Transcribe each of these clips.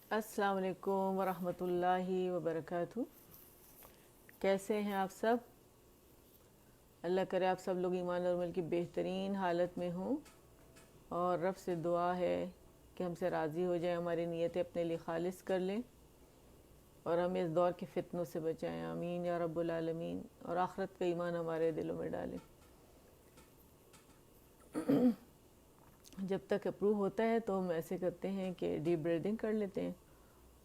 अस्सलाम वालेकुम वरहमतुल्लाहि वबरकातुहू। कैसे हैं आप सब? अल्लाह करे आप सब लोग ईमान और अमल की बेहतरीन हालत में हों, और रब से दुआ है कि हमसे राज़ी हो जाए, हमारी नीयतें अपने लिए खालिस कर लें और हमें इस दौर के फितनों से बचाएं। आमीन या रब्बुल आलमीन। और आखिरत का ईमान हमारे दिलों में डालें। जब तक अप्रूव होता है तो हम ऐसे करते हैं कि डीप ब्रीदिंग कर लेते हैं।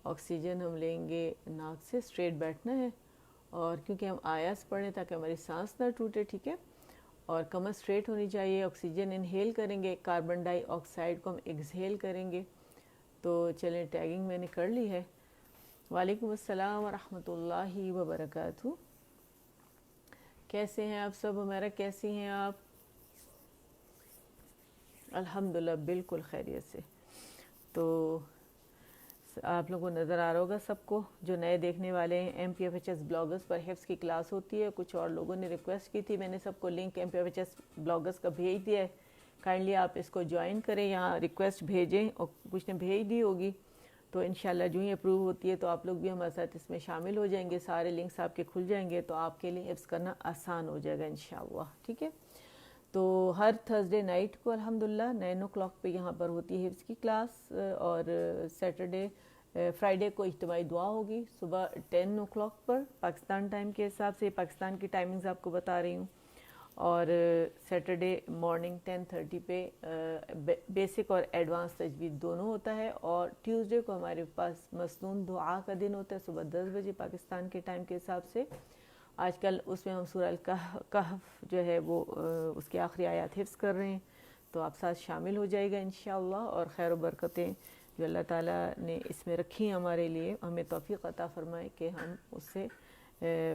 ऑक्सीजन हम लेंगे नाक से, स्ट्रेट बैठना है, और क्योंकि हम आयास पढ़ें ताकि हमारी सांस ना टूटे, ठीक है। और कमर स्ट्रेट होनी चाहिए। ऑक्सीजन इनहेल करेंगे, कार्बन डाइऑक्साइड को हम एक्सहेल करेंगे। तो चलें, टैगिंग मैंने कर ली है। वालेकुम अस्सलाम वरहमतुल्लाहि वबरकातुहू। कैसे हैं आप सब? हमारा कैसी हैं आप? अल्हम्दुलिल्लाह बिल्कुल खैरियत से। तो आप लोगों को नज़र आ रहा होगा सबको, जो नए देखने वाले हैं, MPFHS ब्लॉगर्स पर हिफ्ज़ की क्लास होती है। कुछ और लोगों ने रिक्वेस्ट की थी, मैंने सबको लिंक MPFHS ब्लॉगर्स का भेज दिया है। काइंडली आप इसको ज्वाइन करें, यहाँ रिक्वेस्ट भेजें, और कुछ ने भेज दी होगी तो इंशाल्लाह जो ही अप्रूव होती है तो आप लोग भी हमारे साथ इसमें शामिल हो जाएंगे। सारे लिंक्स आपके खुल जाएंगे तो आपके लिए हिफ्ज़ करना आसान हो जाएगा इंशाअल्लाह, ठीक है। तो हर थर्सडे नाइट को अल्हम्दुलिल्लाह 9 o'clock पे यहाँ पर होती है हिफ्ज़ की क्लास, और सैटरडे फ्राइडे को इज्तिमाई दुआ होगी सुबह 10 o'clock पर पाकिस्तान टाइम के हिसाब से। पाकिस्तान की टाइमिंग्स आपको बता रही हूँ। और सैटरडे मॉर्निंग 10:30 पे बेसिक और एडवांस तजवीद दोनों होता है। और ट्यूसडे को हमारे पास मसनून दुआ का दिन होता है सुबह 10 बजे पाकिस्तान के टाइम के हिसाब से। आजकल उसमें हम सूरह अल कहफ जो है वो उसकी आखिरी आयत हिफ्ज़ कर रहे हैं, तो आप साथ शामिल हो जाएगा इंशाअल्लाह। और खैर व बरकतें जो अल्लाह ताला ने इसमें रखी हैं हमारे लिए, हमें तौफीक अता फरमाए कि हम उससे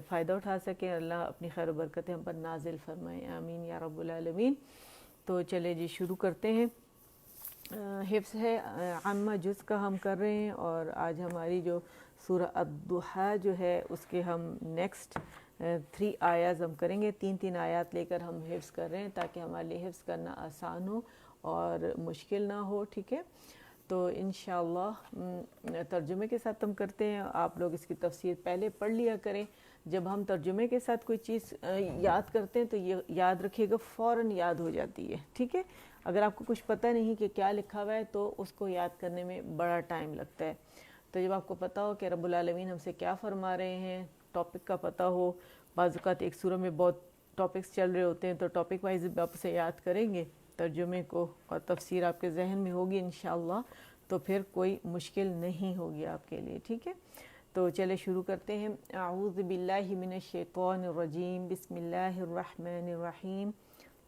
फ़ायदा उठा सकें। अल्लाह अपनी खैर बरकतें हम पर नाजिल फरमाएँ, आमीन या रब्बुल आलमीन। तो चले जी शुरू करते हैं। हिफ्ज़ है अम्मा जुज़ का हम कर रहे हैं, और आज हमारी जो सूरह अद-दुहा जो है उसके हम नेक्स्ट 3 आयात हम करेंगे। 3 आयात लेकर हम हिफ्ज़ कर रहे हैं ताकि हमारे लिए हिफ्ज़ करना आसान हो और मुश्किल ना हो, ठीक है। तो इंशाअल्लाह तर्जुमे के साथ हम करते हैं। आप लोग इसकी तफसीर पहले पढ़ लिया करें। जब हम तर्जुमे के साथ कोई चीज़ याद करते हैं तो ये याद रखिएगा फ़ौरन याद हो जाती है, ठीक है। अगर आपको कुछ पता नहीं कि क्या लिखा हुआ है तो उसको याद करने में बड़ा टाइम लगता है। तो जब आपको पता हो कि रब्बुल आलमीन हमसे क्या फ़रमा रहे हैं, टॉपिक का पता हो, बाज़ औक़ात एक सूरह में बहुत टॉपिक्स चल रहे होते हैं तो टॉपिक वाइज आप उसे याद करेंगे तर्जुमे को, और तफसीर आपके जहन में होगी इंशाअल्लाह, तो फिर कोई मुश्किल नहीं होगी आपके लिए, ठीक है। तो चले शुरू करते हैं। अऊज़ु बिल्लाहि मिनश शैतानिर रजीम, बिस्मिल्लाहिर रहमानिर रहीम।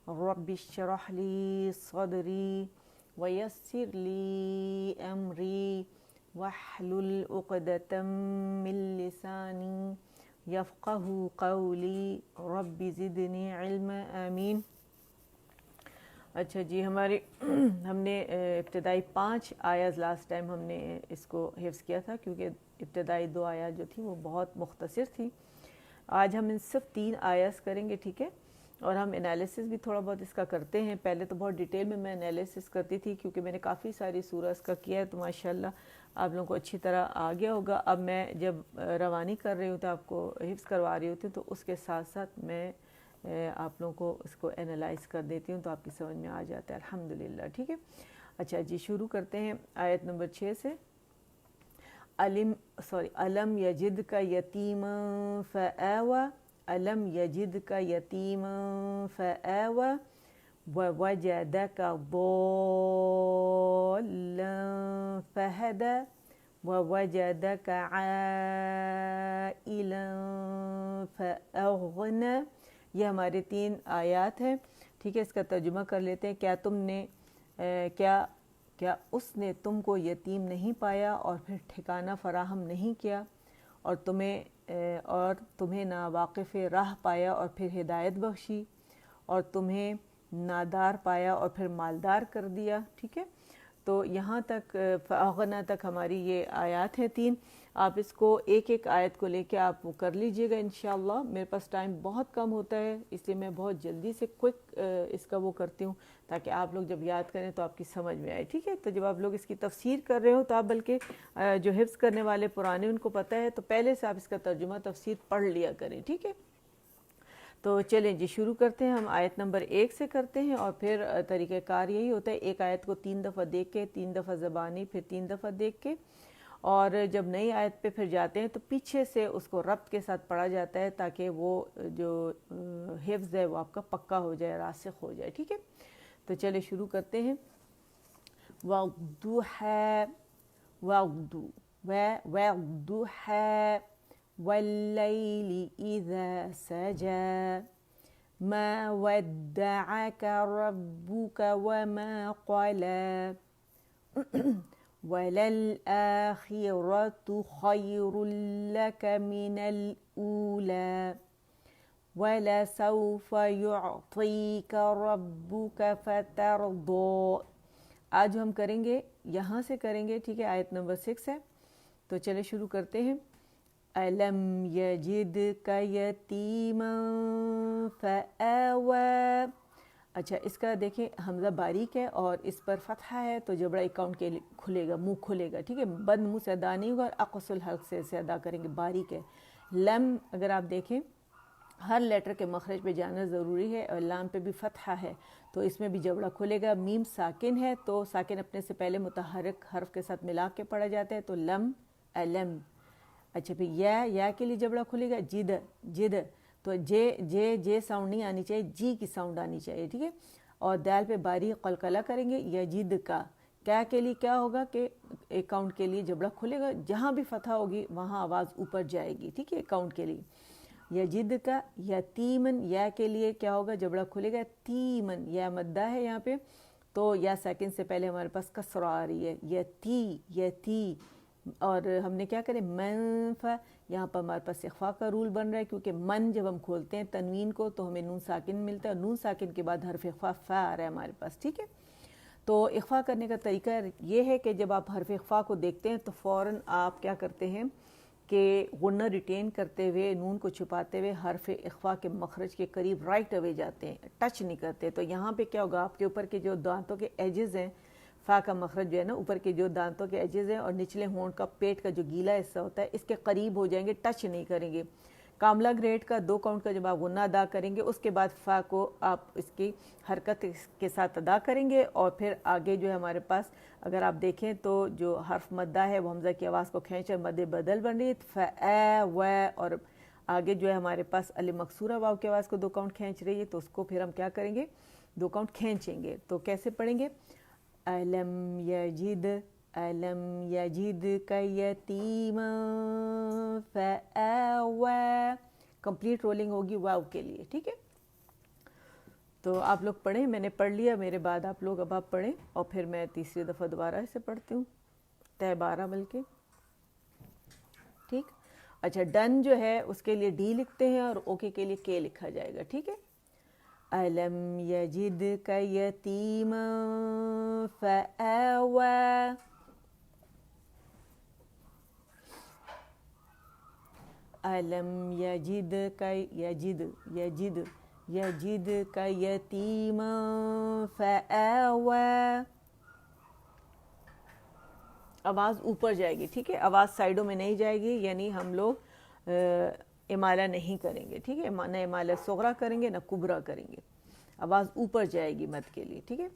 रब्बिश्रह ली सदरी वयस्सिर ली अमरी वहलुल उक़दतम मिन लिसानी यफ़क़हू क़ौली रब्बि ज़िदनी इल्मा, आमीन। अच्छा जी, हमारे हमने इब्तदाई 5 आयात लास्ट टाइम हमने इसको हिफ्ज़ किया था, क्योंकि इब्तदाई 2 आयात जो थी वो बहुत मुख्तसर थी। आज हम इन सिर्फ 3 आयात करेंगे, ठीक है। और हम एनालिसिस भी थोड़ा बहुत इसका करते हैं। पहले तो बहुत डिटेल में मैं एनालिसिस करती थी, क्योंकि मैंने काफ़ी सारी सूरह का किया है, तो माशाल्लाह आप लोगों को अच्छी तरह आ गया होगा। अब मैं जब रवानी कर रही हूँ तो आपको हिफ्ज़ करवा रही होती हूँ, तो उसके साथ साथ मैं आप लोगों को इसको एनालाइज कर देती हूँ, तो आपकी समझ में आ जाता है अल्हम्दुलिल्लाह, ठीक है। अच्छा जी, शुरू करते हैं आयत नंबर 6 से। अलम यजिद का यतीमा फ़आवा, अलम यजिद का यतीमा फ़आवा ववजदक ضالًا फ़हदा ववजदक आइलन फ़अग़ना। ये हमारे 3 आयात हैं, ठीक है। इसका तर्जुमा कर लेते हैं। क्या उसने तुमको यतीम नहीं पाया और फिर ठिकाना फराहम नहीं किया, और तुम्हें नावाक़िफ़ राह पाया और फिर हिदायत बख्शी, और तुम्हें नादार पाया और फिर मालदार कर दिया, ठीक है। تو یہاں تک فأغنى تک ہماری یہ آیات ہیں 3. آپ اس کو ایک ایک آیت کو لے کے آپ وہ کر لیجئے گا انشاءاللہ. میرے پاس ٹائم بہت کم ہوتا ہے اس لیے میں بہت جلدی سے کوئک اس کا وہ کرتی ہوں تاکہ آپ لوگ جب یاد کریں تو آپ کی سمجھ میں آئے. ٹھیک ہے, تو جب آپ لوگ اس کی تفسیر کر رہے ہو تو آپ بلکہ جو حفظ کرنے والے پرانے ان کو پتہ ہے تو پہلے سے آپ اس کا ترجمہ تفسیر پڑھ لیا کریں. ٹھیک ہے, تو چلیں جی شروع کرتے ہیں. ہم آیت نمبر 1 سے کرتے ہیں اور پھر طریقہ کار یہی ہوتا ہے ایک آیت کو 3 دفعہ دیکھ کے 3 دفعہ زبانی پھر 3 دفعہ دیکھ کے, اور جب نئی آیت پہ پھر جاتے ہیں تو پیچھے سے اس کو ربط کے ساتھ پڑھا جاتا ہے تاکہ وہ جو حفظ ہے وہ آپ کا پکا ہو جائے, راسخ ہو جائے. ٹھیک ہے, تو چلے شروع کرتے ہیں. وَالضُّحَىٰ وَالضُّحَىٰ وَاللَّيْلِ إِذَا سَجَىٰ مَا وَدَّعَكَ رَبُّكَ وَمَا قَلَىٰ وَلَلْآخِرَةُ خَيْرٌ لَكَ مِنَ الْأُولَىٰ وَلَسَوْفَ يُعْطِيكَ رَبُّكَ فَتَرْضَىٰ. آج ہم کریں گے یہاں سے کریں گے. ٹھیک ہے, آیت نمبر 6 ہے, تو چلے شروع کرتے ہیں. أَلَمْ يَجِدْكَ يَتِيمًا فَآوَىٰ. اچھا, اس کا دیکھیں حمزہ باریک ہے اور اس پر فتحہ ہے تو جبڑا اکاؤنٹ کے کھلے گا, منہ کھلے گا. ٹھیک ہے, بند منہ سے ادا نہیں ہوگا اور اقص الحلق سے ادا کریں گے. باریک ہے. لم اگر آپ دیکھیں ہر لیٹر کے مخرج پہ جانا ضروری ہے اور لام پہ بھی فتحہ ہے تو اس میں بھی جبڑا کھلے گا. میم ساکن ہے تو ساکن اپنے سے پہلے متحرک حرف کے ساتھ ملا کے پڑھا جاتا ہے تو لم علم. اچھا, پھر یا کے لیے جبڑا کھلے گا جد تو جے ساؤنڈ نہیں آنی چاہیے, جی کی ساؤنڈ آنی چاہیے. ٹھیک ہے, اور دال پہ باریک قلقلہ کریں گے. یجد کا کیا کے لیے کیا ہوگا کہ اکاؤنٹ کے لیے جبڑا کھلے گا, جہاں بھی فتح ہوگی وہاں آواز اوپر جائے گی. ٹھیک ہے, اکاؤنٹ کے لیے. یجد کا یتیمن یا کے لیے کیا ہوگا, جبڑا کھلے گا. تیمن یا مدہ ہے یہاں پہ تو یا سیکنڈ سے پہلے ہمارے پاس کسرہ آ رہی ہے. یتی اور ہم نے کیا کرے منف, یہاں پر ہمارے پاس اخفا کا رول بن رہا ہے کیونکہ من جب ہم کھولتے ہیں تنوین کو تو ہمیں نون ساکن ملتا ہے, نون ساکن کے بعد حرف اخفا فا آ رہا ہے ہمارے پاس. ٹھیک ہے, تو اخفا کرنے کا طریقہ یہ ہے کہ جب آپ حرف اخفا کو دیکھتے ہیں تو فوراً آپ کیا کرتے ہیں کہ غنہ ریٹین کرتے ہوئے نون کو چھپاتے ہوئے حرف اخفا کے مخرج کے قریب رائٹ اوے جاتے ہیں, ٹچ نہیں کرتے. تو یہاں پہ کیا ہوگا, آپ کے اوپر کے جو دانتوں کے ایجز ہیں, فا کا مخرج جو ہے نا اوپر کے جو دانتوں کے ایجز ہیں اور نچلے ہونٹ کا پیٹ کا جو گیلا حصہ ہوتا ہے اس کے قریب ہو جائیں گے, ٹچ نہیں کریں گے. کاملہ گریڈ کا 2 کاؤنٹ کا جب آپ غنہ ادا کریں گے اس کے بعد فا کو آپ اس کی حرکت کے ساتھ ادا کریں گے اور پھر آگے جو ہے ہمارے پاس اگر آپ دیکھیں تو جو حرف مدہ ہے وہ حمزہ کی آواز کو کھینچ کر مد بدل بن رہی ہے فا و, اور آگے جو ہے ہمارے پاس الف مکسورہ واو کی آواز کو 2 کاؤنٹ کھینچ رہی ہے تو اس کو پھر ہم کیا کریں گے 2 کاؤنٹ کھینچیں گے. تو کیسے پڑھیں گے, أَلَمْ يَجِدْكَ يَتِيمًا فَآوَىٰ. کمپلیٹ رولنگ ہوگی واو کے لیے. ٹھیک ہے, تو آپ لوگ پڑھیں, میں نے پڑھ لیا, میرے بعد آپ لوگ اب آپ پڑھیں اور پھر میں تیسری دفعہ دوبارہ اسے پڑھتی ہوں, 12 بلکہ. ٹھیک, اچھا ڈن جو ہے اس کے لیے ڈی لکھتے ہیں اور اوکے کے لیے کے لکھا جائے گا. ٹھیک ہے, أَلَمْ يَجِدْكَ يَتِيمًا فَآوَىٰ. أَلَمْ يَجِدْكَ يَجِدْكَ يَتِيمًا فَآوَىٰ. آواز اوپر جائے گی. ٹھیک ہے, آواز سائڈوں میں نہیں جائے گی, یعنی ہم لوگ امالہ نہیں کریں گے. ٹھیک ہے, نہ امالہ صغرا کریں گے نہ کبرا کریں گے, آواز اوپر جائے گی مد کے لیے. ٹھیک ہے,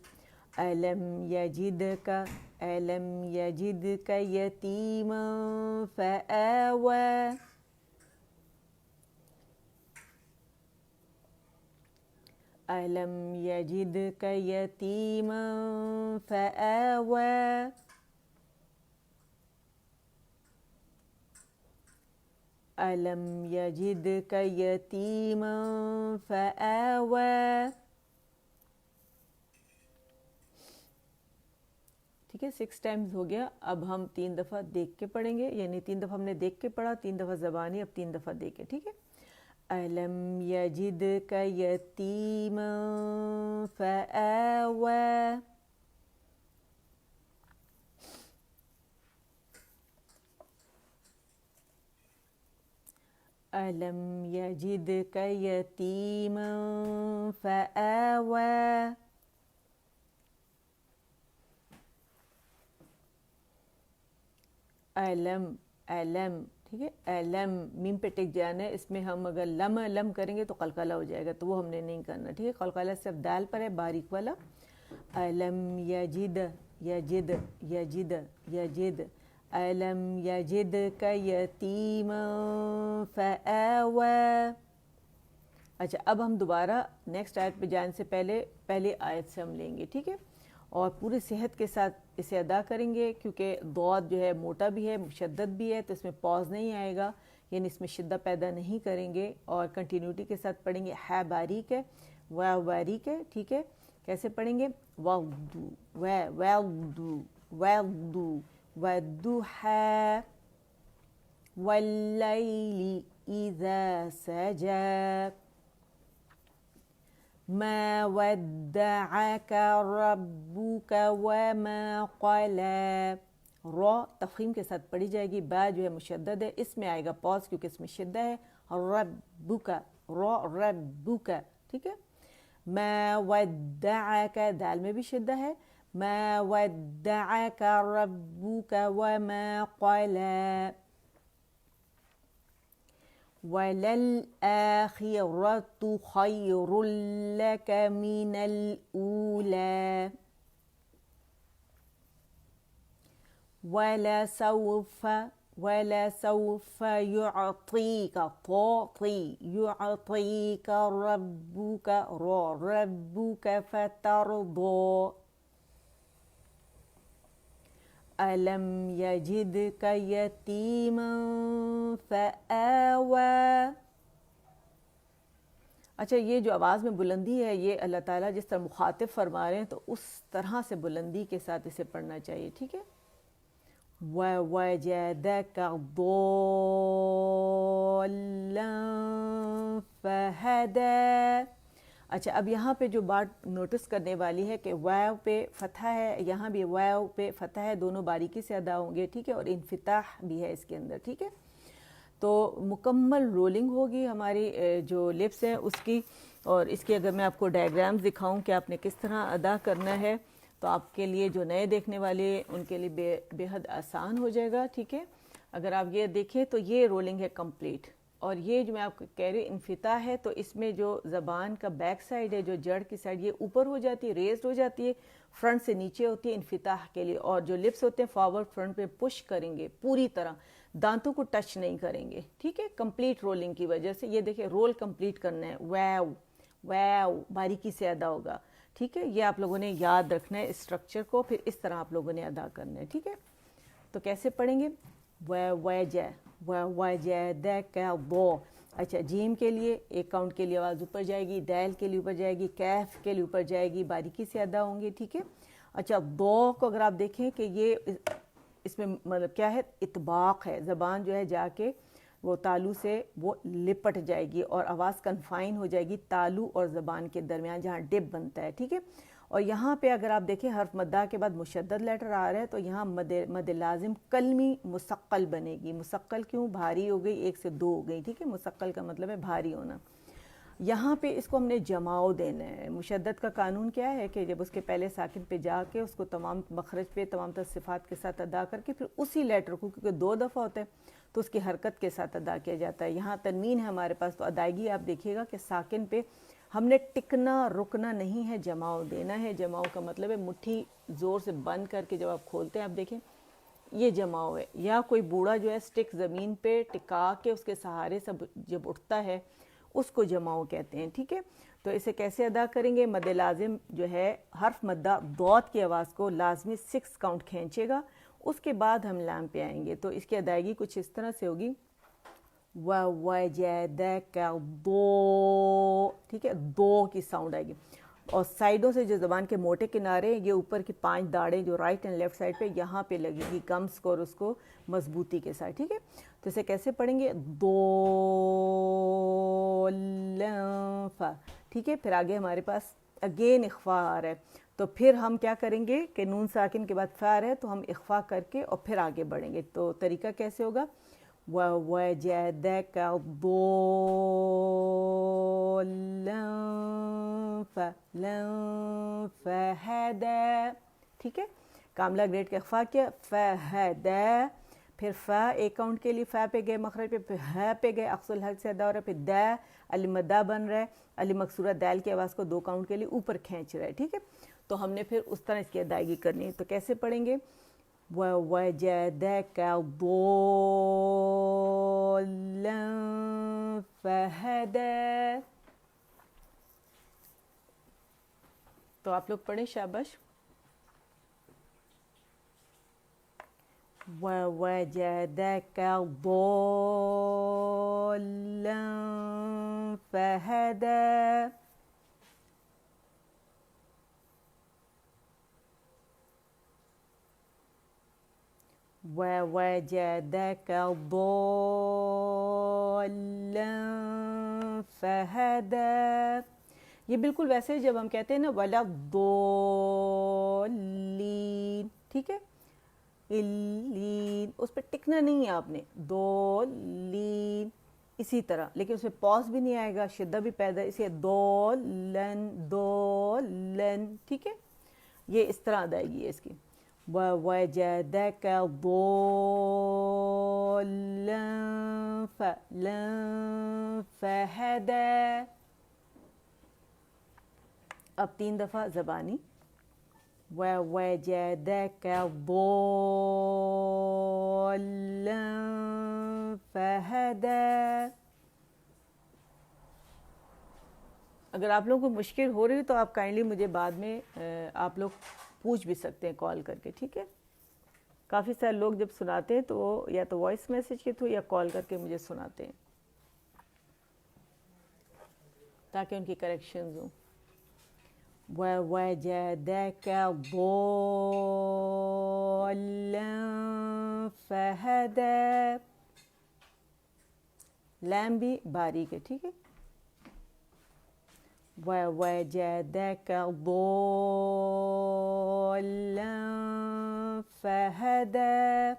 أَلَمْ يَجِدْكَ يَتِيمًا فَآوَىٰ. أَلَمْ يَجِدْكَ يَتِيمًا فَآوَىٰ. أَلَمْ يَجِدْكَ يَتِيمًا فَآوَىٰ. ٹھیک ہے, 6 ٹائمز ہو گیا. اب ہم 3 دفعہ دیکھ کے پڑھیں گے, یعنی 3 دفعہ ہم نے دیکھ کے پڑھا, 3 دفعہ زبانی, اب 3 دفعہ دیکھ کے. ٹھیک ہے, أَلَمْ يَجِدْكَ يَتِيمًا فَآوَىٰ. अलम यजिदक यतीमन फआवा, अलम अलम, ठीक है, अलम मीम पे टिक जाना है। इसमें हम अगर लम लम करेंगे तो कलकला हो जाएगा, तो वो हमने नहीं करना, ठीक है। कलकला सिर्फ दाल पर है, बारीक वाला। अलम यजिद यजिद यजिद यजिद, अलम यजिद का यतीमन फआवा। अच्छा, अब हम दोबारा नेक्स्ट आयत पे जाने से पहले आयत से हम लेंगे, ठीक है, और पूरी सेहत के साथ इसे अदा करेंगे, क्योंकि दौद जो है मोटा भी है, मुशद्दद भी है, तो इसमें पॉज नहीं आएगा, यानी इसमें शिद्दत पैदा नहीं करेंगे। और कंटिन्यूटी के साथ पढ़ेंगे। है बारीक है, वाव बारीक है, ठीक है। कैसे पढ़ेंगे? वद्दू वद्दू वद्दू वद्दुहा वल्लैलि इज़ा सजा मा वद्दअका रब्बुका वमा क़ला। रॉ तफ़ख़ीम के साथ पढ़ी जाएगी। बा जो है मुशद्दद है, इसमें आएगा पॉज क्योंकि इसमें शिद्दा है। रब्बुका, रॉ रब्बुका, ठीक है। मा वद्दअका, दाल में भी शिद्दा है। मा वद्दअका रब्बुका वमा क़ला वलल आखिरतु खैरुल लक मिनल ऊला वलसौफ युअतीका रब्बुका फतरदा अलम यजिदका यतीमन फआवा। अच्छा, ये जो आवाज़ में बुलंदी है, ये अल्लाह ताला जिस तरह मुखातिब फरमा रहे हैं, तो उस तरह से बुलंदी के साथ इसे पढ़ना चाहिए, ठीक है। ववजदका ضالًا फहदा। अच्छा, अब यहाँ पे जो बात नोटिस करने वाली है कि वाव पे फतहा है, यहाँ भी वाव पे फतहा है, दोनों बारीकी से अदा होंगे, ठीक है, और इन्फिताह भी है इसके अंदर, ठीक है। तो मुकम्मल रोलिंग होगी हमारी जो लिप्स हैं उसकी। और इसकी अगर मैं आपको डायग्राम्स दिखाऊं कि आपने किस तरह अदा करना है, तो आपके लिए जो नए देखने वाले उनके लिए बेहद आसान हो जाएगा, ठीक है। अगर आप ये देखें तो ये रोलिंग है कंप्लीट, और ये जो मैं आपको कह रही हूँ इन्फिता है, तो इसमें जो ज़बान का बैक साइड है, जो जड़ की साइड, ये ऊपर हो जाती है, रेस्ड हो जाती है, फ्रंट से नीचे होती है इन्फिताह के लिए। और जो लिप्स होते हैं फॉरवर्ड फ्रंट पे पुश करेंगे पूरी तरह, दांतों को टच नहीं करेंगे, ठीक है, कंप्लीट रोलिंग की वजह से। ये देखिए, रोल कंप्लीट करना है, वैव वैव बारीकी से अदा होगा, ठीक है। ये आप लोगों ने याद रखना है स्ट्रक्चर को, फिर इस तरह आप लोगों ने अदा करना है, ठीक है। तो कैसे पढ़ेंगे? वो। अच्छा, जीम के लिए एक काउंट के लिए आवाज़ ऊपर जाएगी, डैल के लिए ऊपर जाएगी, कैफ के लिए ऊपर जाएगी, बारीकी से अदा होंगे, ठीक है। अच्छा, दो को अगर आप देखें कि ये इसमें मतलब क्या है, इतबाक है, ज़बान जो है जाके वो तालू से वो लिपट जाएगी और आवाज़ कन्फाइन हो जाएगी तालू और ज़बान के दरमियान जहाँ डिप बनता है, ठीक है। और यहाँ पे अगर आप देखें हर्फ मद्दा के बाद मुशद्दद लेटर आ रहा है, तो यहाँ मद लाजिम कलमी मुसक्कल बनेगी। मुसक्कल क्यों? भारी हो गई, 1 से 2 हो गई, ठीक है। मुसक्कल का मतलब है भारी होना। यहाँ पे इसको हमने जमाओ देना है। मुशद्दद का कानून क्या है कि जब उसके पहले साकिन पे जाके उसको तमाम मखरज पे तमाम सिफात के साथ अदा करके फिर उसी लेटर को, क्योंकि 2 दफ़ा होता है, तो उसकी हरकत के साथ अदा किया जाता है। यहाँ तनवीन है हमारे पास, तो अदायगी आप देखिएगा कि साकिन पे हमने टिकना रुकना नहीं है, जमाओ देना है। जमाओ का मतलब है मुट्ठी ज़ोर से बंद करके जब आप खोलते हैं, आप देखें ये जमाओ है। या कोई बूढ़ा जो है स्टिक ज़मीन पे टिका के उसके सहारे सब जब उठता है, उसको जमाओ कहते हैं, ठीक है। तो इसे कैसे अदा करेंगे? मद लाजिम जो है हर्फ मद्दा दौत की आवाज़ को लाजमी 6 काउंट खींचेगा, उसके बाद हम लाम पे आएंगे। तो इसकी अदायगी कुछ इस तरह से होगी, वजदका दो, ठीक है, दो की साउंड आएगी। और साइडों से जो ज़बान के मोटे किनारे, ये ऊपर की 5 दाढ़ें जो राइट एंड लेफ़्ट साइड पे, यहाँ पे लगेगी गम्स को और उसको मजबूती के साथ, ठीक है। तो इसे कैसे पढ़ेंगे? दो लफा, ठीक है। फिर आगे हमारे पास अगेन इख्फा आ रहा है, तो फिर हम क्या करेंगे कि नून साकिन के बाद फा है, तो हम इख्फा करके और फिर आगे बढ़ेंगे। तो तरीका कैसे होगा? ووجدك ضالا فهدى. ٹھیک ہے, کاملہ گریڈ کا اخفا کیا, فہدى, پھر فا ایک کاؤنٹ کے لیے فا پہ گئے مخرج پہ, پھر ہا پہ گئے اقصی الحلق سے ادا ہو رہا ہے, پھر دا علی مدہ بن رہا ہے, علی مکسورہ دال کی آواز کو دو کاؤنٹ کے لیے اوپر کھینچ رہا ہے. ٹھیک ہے, تو ہم نے پھر اس طرح اس کی ادائیگی کرنی ہے. تو کیسے پڑھیں گے, وَوَجَدَكَ ضَالًّا فَهَدَى. تو آپ لوگ پڑھیں شاباش. وَوَجَدَكَ ضَالًّا فَهَدَى. وَوَجَدَكَ ضَالًّا فَهَدَى. یہ بالکل ویسے ہی جب ہم کہتے ہیں نا وَلَا الضَّالِّينَ, ٹھیک ہے, الین اس پہ ٹکنا نہیں ہے آپ نے, دولین اسی طرح, لیکن اس میں پاز بھی نہیں آئے گا, شدہ بھی پیدا, اسے دولن دولن. ٹھیک ہے, یہ اس طرح ادائیگی ہے اس کی. وَوَجَدَكَ ضَالًّا فَهَدَى. اب 3 دفعہ زبانی. وَوَجَدَكَ ضَالًّا فَهَدَى. اگر آپ لوگوں کو مشکل ہو رہی ہے تو آپ کائنڈلی مجھے بعد میں آپ لوگ پوچھ بھی سکتے ہیں کال کر کے. ٹھیک ہے, کافی سارے لوگ جب سناتے ہیں تو وہ یا تو وائس میسج کے تھرو یا کال کر کے مجھے سناتے ہیں تاکہ ان کی کریکشنز ہوں. وَوَجَدَكَ ضَالًّا فَهَدَى. لام بھی باریک ہے. ٹھیک ہے, وَوَجَدَكَ ضَالًّا فَهَدَى.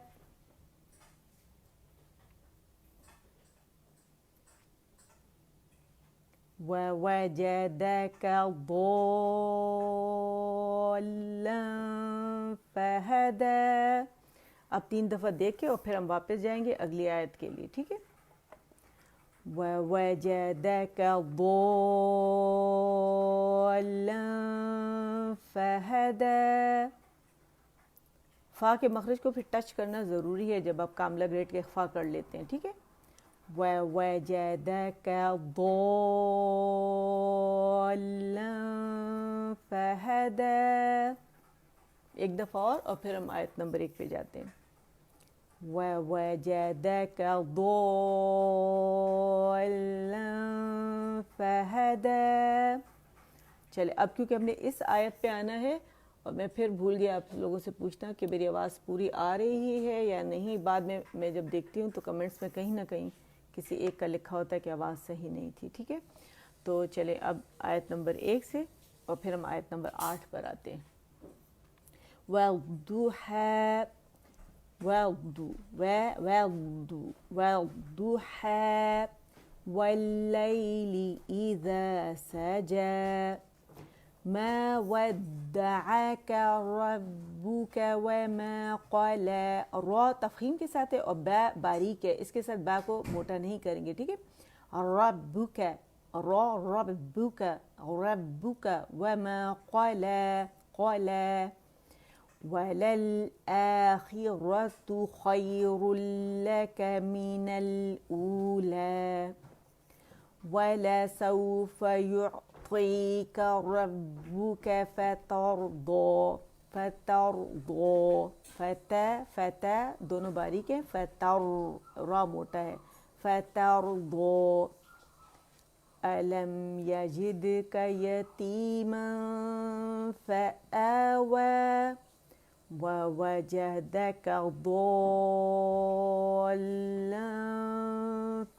وَوَجَدَكَ ضَالًّا فَهَدَى. اب 3 دفعہ دیکھ کے اور پھر ہم واپس جائیں گے اگلی آیت کے لیے. ٹھیک ہے, وَوَجَدَكَ ضَالًّا فَهَدَى. فا کے مخرج کو پھر ٹچ کرنا ضروری ہے جب آپ کاملہ گریڈ کے اخفا کر لیتے ہیں. ٹھیک ہے, وَوَجَدَكَ ضَالًّا فَهَدَى. ایک دفعہ اور پھر ہم آیت نمبر 1 پہ جاتے ہیں. وَوَجَدَكَ ضَالًّا فَهَدَى. چلے اب کیونکہ ہم نے اس آیت پہ آنا ہے اور میں پھر بھول گیا آپ لوگوں سے پوچھنا کہ میری آواز پوری آ رہی ہے یا نہیں. بعد میں جب دیکھتی ہوں تو کمنٹس میں کہیں نہ کہیں کسی ایک کا لکھا ہوتا ہے کہ آواز صحیح نہیں تھی. ٹھیک ہے, تو چلے اب آیت نمبر 1 سے اور پھر ہم آیت نمبر 8 پر آتے ہیں. وَالضُّحَى وَالضُّحَى وَاللَّيْلِ إِذَا سَجَى مَا وَدَّعَكَ رَبُّكَ وَمَا قَلَى. را تفخیم کے ساتھ ہے اور با باریک ہے, اس کے ساتھ با کو موٹا نہیں کریں گے. ٹھیک ہے, رَبُّكَ را رَبُّكَ رَبُّكَ وَمَا قَلَى قَلَى. وَلَلْآخِرَةُ خَيْرٌ لَكَ مِنَ الْأُولَى وَلَسَوْفَ يُعْطِيكَ رَبُّكَ فَتَرْضَى. فتا دونوں باریک ہیں, را موٹا ہے, فَتَرْضَى. أَلَمْ يَجِدْكَ يَتِيمًا فَآوَى وَوَجَدَكَ ضَالًّا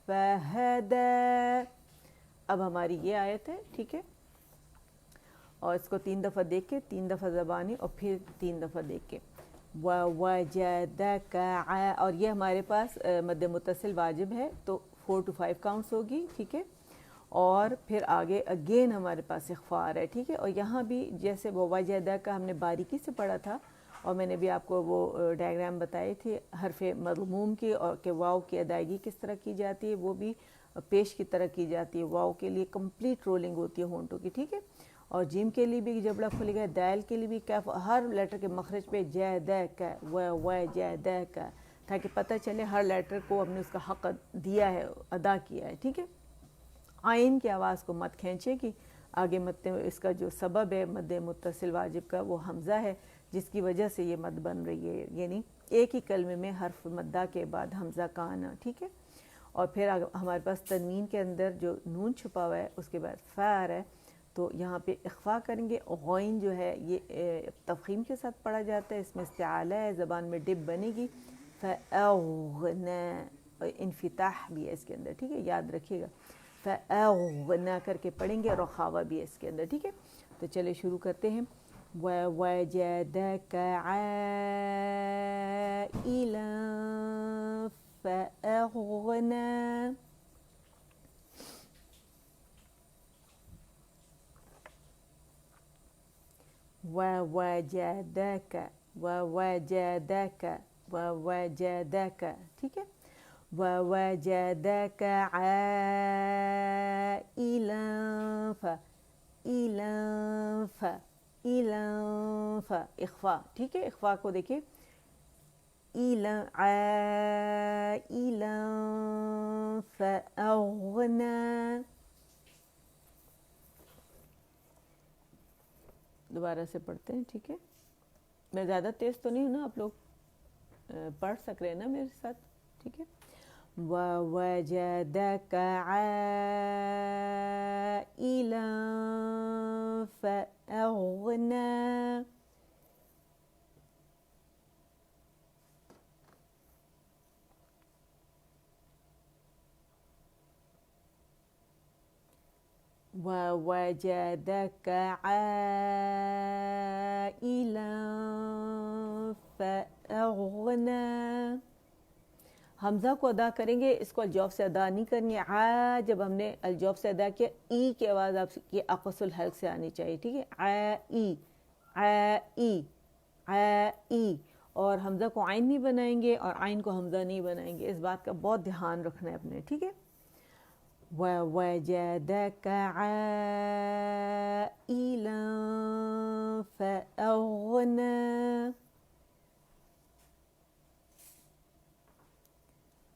فَهَدَى. اب ہماری یہ آیت ہے. ٹھیک ہے, اور اس کو 3 دفعہ دیکھ کے 3 دفعہ زبانی اور پھر 3 دفعہ دیکھ کے. ववजदक और ये हमारे पास मद्द मुत्तसिल वाजिब है तो 4 to 5 काउंट्स होगी, ठीक है। और फिर आगे अगेन हमारे पास इख्फार है, ठीक है। और यहाँ भी जैसे ववजदक का हमने बारीकी से पढ़ा था और मैंने भी आपको वो डायग्राम बताए थे हरफ मज़मूम की और के वाव की अदायगी किस तरह की जाती है, वो भी पेश की तरह की जाती है। वाव के लिए कंप्लीट रोलिंग होती है होंठों की, ठीक है। और जिम के लिए भी जबड़ा खुलेगा, दाल के लिए भी कैफ, हर लेटर के मखरज पे ज द क व ज द क, ताकि पता चले हर लेटर को हमने उसका हक दिया है, अदा किया है, ठीक है। आइन की आवाज़ को मत खींचे कि आगे मत, इसका जो सबब है मद मुत्तसिल वाजिब का वो हमज़ा है, जिसकी वजह से ये मद बन रही है, यानी एक ही कलमे में हर्फ मद्दा के बाद हमज़ा का आना, ठीक है। और फिर हमारे पास तनवीन के अंदर जो नून छुपा हुआ है उसके बाद फ़ार है, तो यहाँ पे इख्फा करेंगे। गौइन जो है ये तफ़ख़ीम के साथ पढ़ा जाता है, इसमें इस्तिआला है, ज़बान में डिब बनेगी। फ़अग़ना, इन्फ़िताह भी है इसके अंदर, ठीक है, याद रखिएगा। फ़अग़ना करके पढ़ेंगे, रखावा भी है इसके अंदर, ठीक है। तो चलिए शुरू करते हैं। ववजदक आइलन फ़अग़ना, ववजदक ववजदक ववजदक, ठीक है। ववजदक आइलन फ़इलन फ़इलन फ़, इख्फा, ठीक है। इख्फा को देखिए, इलन आइलन फ़अग़ना। दोबारा से पढ़ते हैं, ठीक है। मैं ज़्यादा तेज़ तो नहीं हूँ ना, आप लोग पढ़ सक रहे हैं ना मेरे साथ, ठीक है। ववजदक आइलन फ़अग़ना, ववजदक आइलन फ़अग़ना। हमज़ा को अदा करेंगे, इसको अलजौफ़ से अदा नहीं करनी। आ जब हमने अलजौफ़ से अदा किया, ई की आवाज़ आपकी अक़सुल हल्क़ से आनी चाहिए, ठीक है। आ ई आ ई, और हमज़ा को आइन नहीं बनाएंगे और आइन को हमज़ा नहीं बनाएंगे, इस बात का बहुत ध्यान रखना है अपने, ठीक है। ववजदक आइलन फ़अग़ना,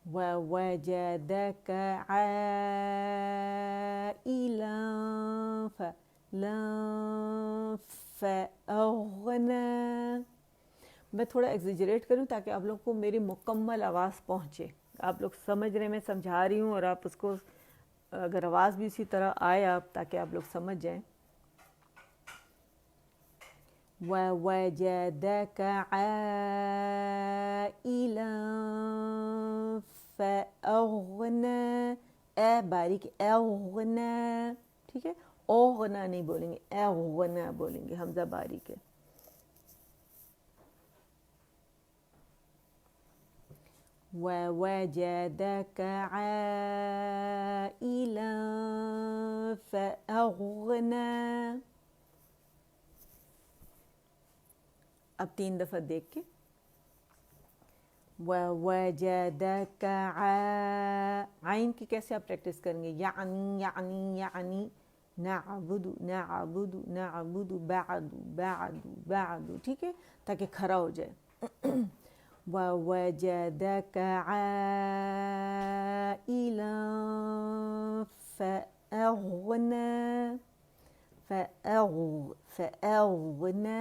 ववजदक आइलन फ़अग़ना। मैं थोड़ा एग्जिजरेट करूं ताकि आप लोग को मेरी मुकम्मल आवाज़ पहुंचे। आप लोग समझ रहे, मैं समझा रही हूँ और आप उसको अगर आवाज़ भी इसी तरह आए आप, ताकि आप लोग समझ जाएं। ववजदक आइलन फ़अग़ना, ए बारीक अग़ना, ठीक है। ओग़ना नहीं बोलेंगे, अग़ना बोलेंगे, हमज़ा बारीक है। ववजदक आइलन फ़अग़ना। अब 3 दफ़ा देख के, ववजदक आइन की कैसे आप प्रैक्टिस करेंगे, यानी यानी यानी, नअबुदु नअबुदु नअबुदु, बअदु बअदु बअदु, ठीक है, ताकि खरा हो जाए। ववजदक आइलन फ़अग़ना फ़अग़ना,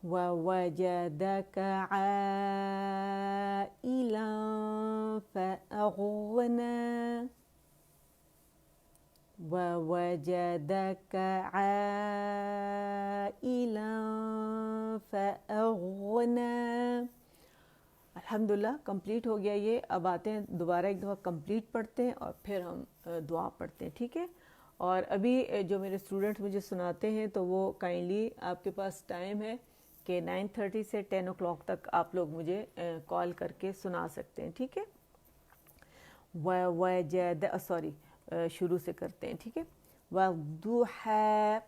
ववजदक आइलन फ़अग़ना, ववजदक आइलन फ़अग़ना। अल्हम्दुलिल्लाह कंप्लीट हो गया ये। अब आते हैं दोबारा एक दफ़ा कंप्लीट पढ़ते हैं और फिर हम दुआ पढ़ते हैं, ठीक है। اور ابھی جو میرے اسٹوڈنٹ مجھے سناتے ہیں تو وہ کائنڈلی آپ کے پاس ٹائم ہے کہ 9:30 سے 10 o'clock تک آپ لوگ مجھے کال کر کے سنا سکتے ہیں، ٹھیک ہے؟ وجد سوری شروع سے کرتے ہیں، ٹھیک ہے؟ والضحى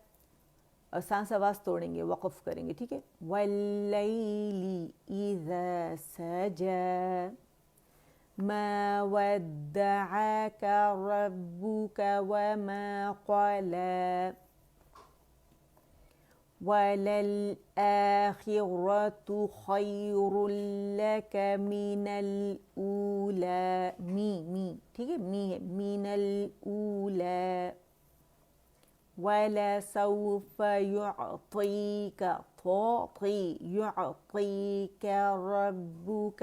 سانس آواز توڑیں گے، وقف کریں گے، ٹھیک ہے؟ واللیل اذا سجى ما ودعك ربك وما قلى وللآخرة خير لك من الأولى ٹھیک ہے؟ ہے من الأولى ولسوف يعطيك يعطيك ربك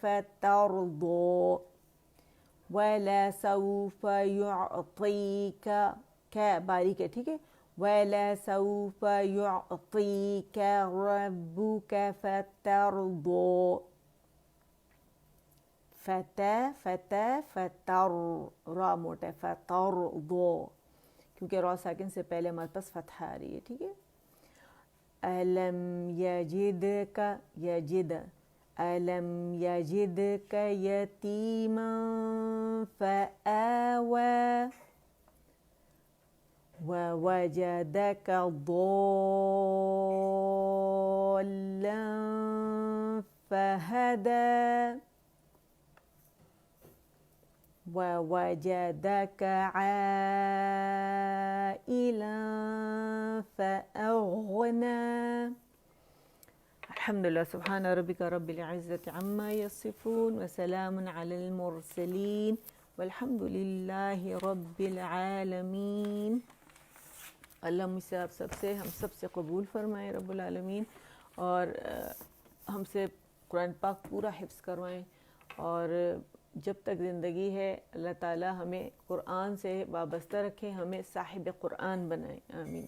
فترضى ولسوف يعطيك باریک ہے، ٹھیک ہے؟ وَلَسَوْفَ يُعْطِيكَ رَبُّكَ فَتَرْضَى فتر را موٹا ہے، فترضى کیونکہ را ساکن سے پہلے ہمارے پاس فتح آ رہی ہے، ٹھیک ہے؟ أَلَمْ يَجِدْكَ أَلَمْ يَجِدْكَ يَتِيمًا فَآوَى وَوَجَدَكَ ضَالًّا فَهَدَى وَوَجَدَكَ عَائِلًا فَأَغْنَى الحمدللہ سبحان ربک رب العزة عما یصفون وسلام علی المرسلین والحمد للہ رب العالمین۔ اللہ مجھ سے آپ سب سے ہم سب سے قبول فرمائے رب العالمین، اور ہم سے قرآن پاک پورا حفظ کروائیں، اور جب تک زندگی ہے اللہ تعالی ہمیں قرآن سے وابستہ رکھیں، ہمیں صاحب قرآن بنائیں، آمین۔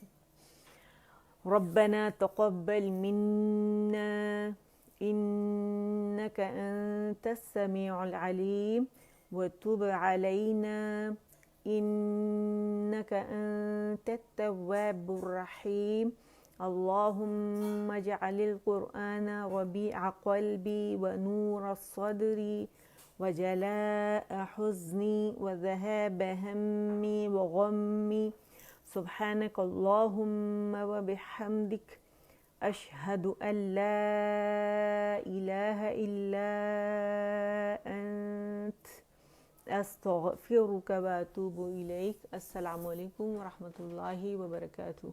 ربنا تقبل منا إنك أنت السميع العليم وتب علينا إنك أنت التواب الرحيم اللهم اجعل القرآن ربيع قلبي ونور صدري وجلاء حزني وذهاب همي وغمي سبحانك اللهم وبحمدك أشهد أن لا إله إلا أنت أستغفرك وأتوب إليك۔ السلام علیکم ورحمۃ اللہ وبرکاتہ۔